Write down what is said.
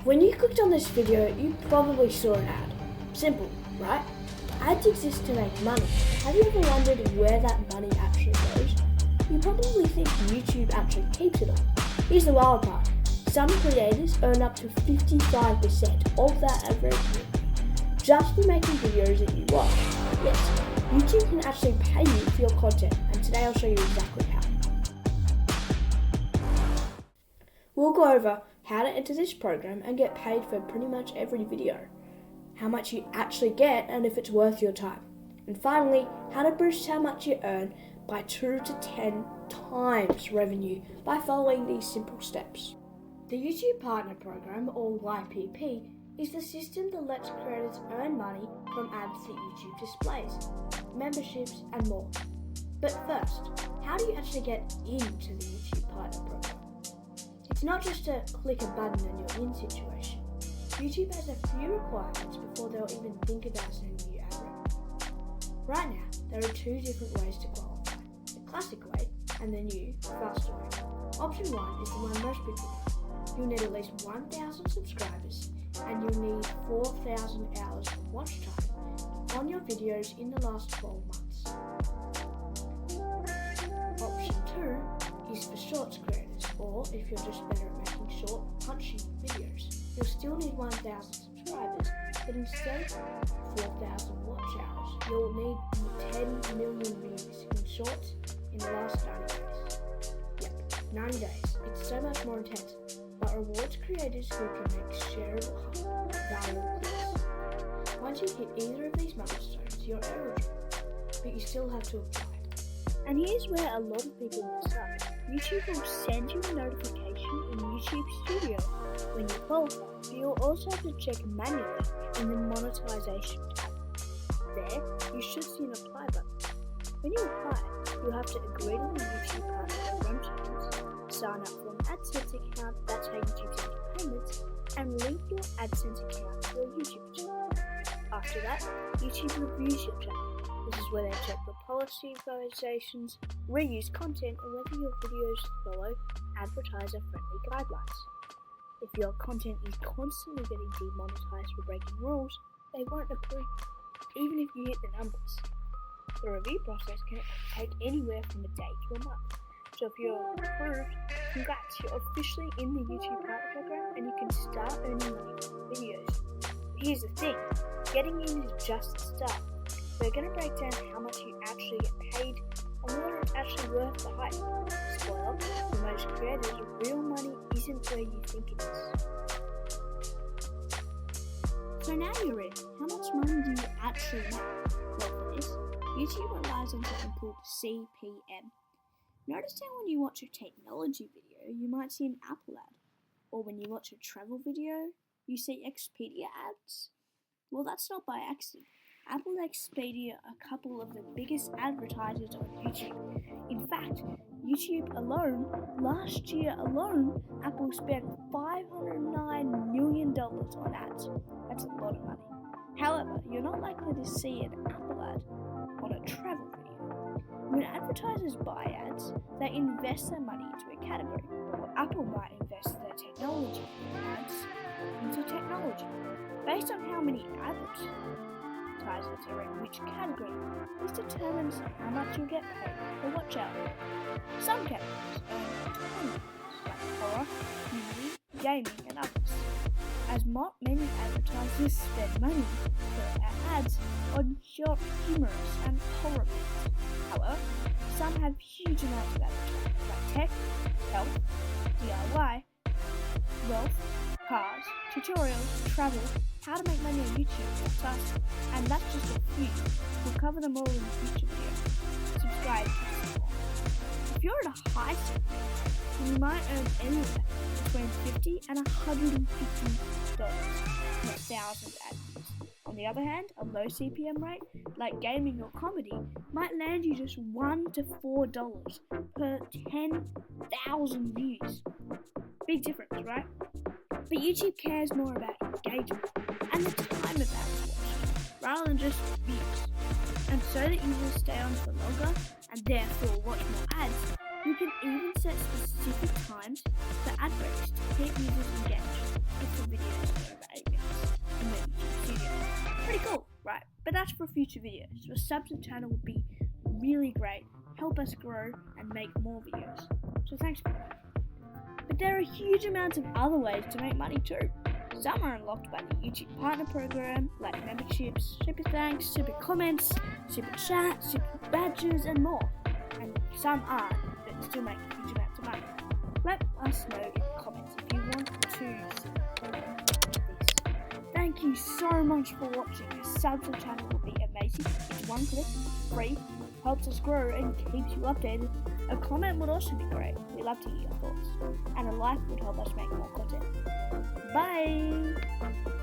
When you clicked on this video, you probably saw an ad. Simple, right? Ads exist to make money. Have you ever wondered where that money actually goes? You probably think YouTube actually keeps it all. Here's the wild part. Some creators earn up to 55% of that ad revenue just for making videos that you watch. Yes, YouTube can actually pay you for your content, and today I'll show you exactly how. We'll go over how to enter this program and get paid for pretty much every video, how much you actually get and if it's worth your time, and finally, how to boost how much you earn by 2 to 10 times revenue by following these simple steps. The YouTube Partner Program, or YPP, is the system that lets creators earn money from ads that YouTube displays, memberships, and more. But first, how do you actually get into the YouTube Partner Program? It's not just a click a button and you're in situation. YouTube has a few requirements before they'll even think about sending you ad revenue. Right now, there are 2 different ways to qualify: the classic way and the new, faster way. Option 1 is the one most people do. You'll need at least 1,000 subscribers and you'll need 4,000 hours of watch time on your videos in the last 12 months. Option 2 is for shorts creators, or if you're just better at making short, punchy videos. You'll still need 1,000 subscribers, but instead of 4,000 watch hours, you'll need 10 million views in shorts in the last 90 days. Yep, 90 days. It's so much more intense, but rewards creators who can make shareable, valuable clicks. Once you hit either of these milestones, you're eligible, but you still have to apply. And here's where a lot of people mess up. YouTube will send you a notification in YouTube Studio when you qualify, but you'll also have to check manually in the monetization tab. There, you should see an apply button. When you apply, you'll have to agree to the YouTube Partner Program terms, sign up for an AdSense account, that's how YouTube sends you payments, and link your AdSense account to your YouTube channel. After that, YouTube reviews your channel. This is where they check for policy violations, reuse content, and whether your videos follow advertiser-friendly guidelines. If your content is constantly getting demonetized for breaking rules, they won't approve, even if you hit the numbers. The review process can take anywhere from a day to a month. So if you're approved, congrats, you're officially in the YouTube Partner Program and you can start earning money from videos. But here's the thing, getting in is just the start. We're going to break down how much you actually get paid and whether it's actually worth the hype. Spoiler, for most creators, real money isn't where you think it is. So now you're in, how much money do you actually make? Well, for this, YouTube relies on something called CPM. Notice how when you watch a technology video, you might see an Apple ad, or when you watch a travel video, you see Expedia ads. Well, that's not by accident. Apple and Expedia are a couple of the biggest advertisers on YouTube. In fact, YouTube alone, last year alone, Apple spent $509 million on ads. That's a lot of money. However, you're not likely to see an Apple ad on a travel video. When advertisers buy ads, they invest their money into a category. Well, Apple might invest their technology ads into technology. Based on how many advertisers are in which category, this determines how much you'll get paid per watch hour. Some categories earn $20, like horror, community, gaming, and others. As not many advertisers spend money for their ads on humorous and horror movies. However, some have huge amounts of advertising, like tech, health, DIY, wealth, cars, tutorials, travel, how to make money on YouTube, and such. And that's just a few. We'll cover them all in a future video. Subscribe to see more. If you're at a high CPM, then you might earn anywhere between $50 and $150 per 1,000 ad views. On the other hand, a low CPM rate, like gaming or comedy, might land you just $1 to $4 per 10,000 views. Big difference, right? But YouTube cares more about engagement and the time of ads watched, rather than just views. And so that users stay on for longer and therefore watch more ads, you can even set specific times for ad breaks to keep users engaged if the video but that's for future videos. So a sub to the channel would be really great, help us grow and make more videos. So thanks for that. But there are huge amounts of other ways to make money too. Some are unlocked by the YouTube Partner Program, like memberships, super thanks, super comments, super chat, super badges, and more. And some aren't, but still make huge amounts of money. Let us know in the comments if you want to see this. Thank you so much for watching. A sub to the channel will be amazing. It's one click, free, helps us grow and keeps you updated. A comment would also be great. We love to hear your thoughts. And a like would help us make more content. Bye!